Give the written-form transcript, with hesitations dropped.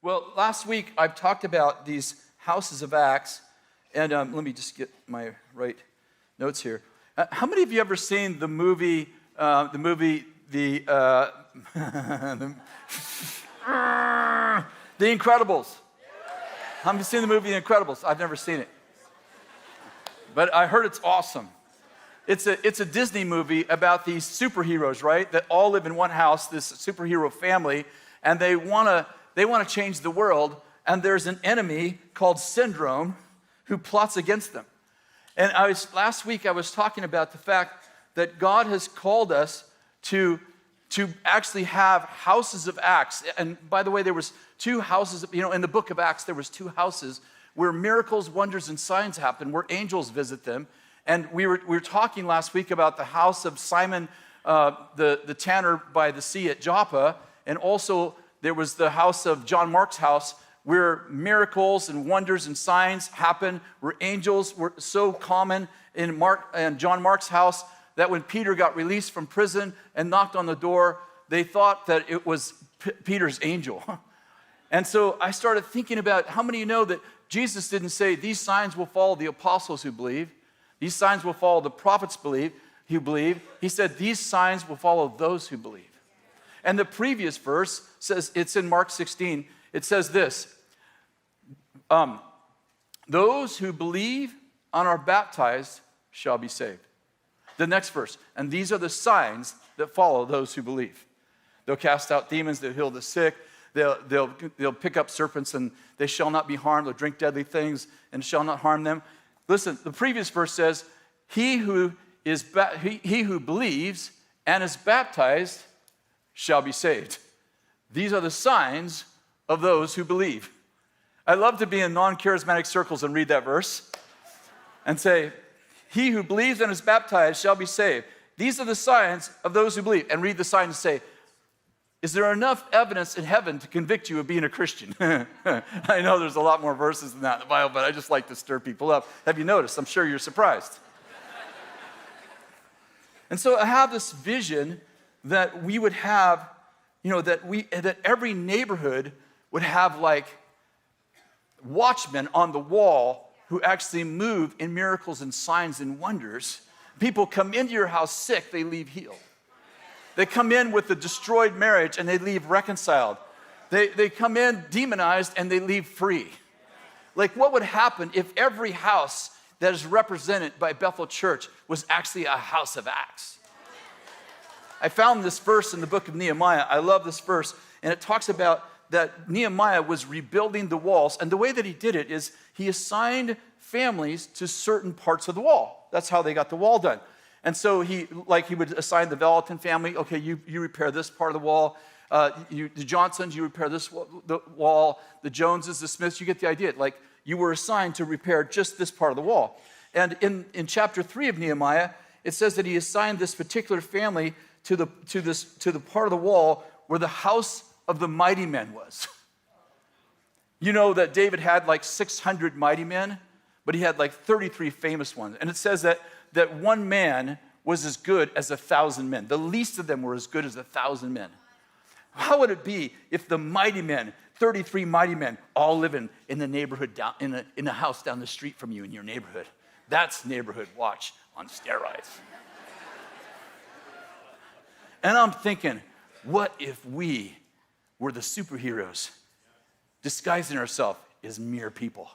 Well, last week I've talked about these houses of Acts, and let me just get my right notes here. How many of you ever seen the movie, The Incredibles? How many have seen the movie The Incredibles? I've never seen it, but I heard it's awesome. It's a Disney movie about these superheroes, right? That all live in one house, this superhero family, and they want to change the world, and there's an enemy called Syndrome who plots against them. And last week I was talking about the fact that God has called us to actually have houses of Acts. And by the way, there was two houses, in the book of Acts, there was two houses where miracles, wonders, and signs happen, where angels visit them. And we were talking last week about the house of Simon, the tanner by the sea at Joppa, and also there was the house of John Mark's house, where miracles and wonders and signs happen, where angels were so common in John Mark's house that when Peter got released from prison and knocked on the door, they thought that it was Peter's angel. And so I started thinking about how many of you know that Jesus didn't say, these signs will follow the apostles who believe. These signs will follow the prophets who believe. He said, these signs will follow those who believe. And the previous verse says, it's in Mark 16, it says this, those who believe and are baptized shall be saved. The next verse, and these are the signs that follow those who believe. They'll cast out demons, they'll heal the sick, they'll pick up serpents and they shall not be harmed, they'll drink deadly things and shall not harm them. Listen, the previous verse says, he who believes and is baptized shall be saved. These are the signs of those who believe. I love to be in non-charismatic circles and read that verse and say, he who believes and is baptized shall be saved. These are the signs of those who believe. And read the sign and say, is there enough evidence in heaven to convict you of being a Christian? I know there's a lot more verses than that in the Bible, but I just like to stir people up. Have you noticed? I'm sure you're surprised. And so I have this vision that we would have, that every neighborhood would have like watchmen on the wall who actually move in miracles and signs and wonders. People come into your house sick, they leave healed. They come in with a destroyed marriage and they leave reconciled. They come in demonized and they leave free. Like what would happen if every house that is represented by Bethel Church was actually a house of Acts? I found this verse in the book of Nehemiah. I love this verse. And it talks about that Nehemiah was rebuilding the walls. And the way that he did it is he assigned families to certain parts of the wall. That's how they got the wall done. And so he would assign the Vallotton family, okay, you repair this part of the wall. The Johnsons, you repair this the wall. The Joneses, the Smiths, you get the idea. Like you were assigned to repair just this part of the wall. And in chapter 3 of Nehemiah, it says that he assigned this particular family to the part of the wall where the house of the mighty men was. You know that David had like 600 mighty men, but he had like 33 famous ones. And it says that one man was as good as 1,000 men. The least of them were as good as 1,000 men. How would it be if the mighty men, 33 mighty men, all living in the neighborhood, in the house down the street from you in your neighborhood? That's neighborhood watch on steroids. And I'm thinking, what if we were the superheroes disguising ourselves as mere people?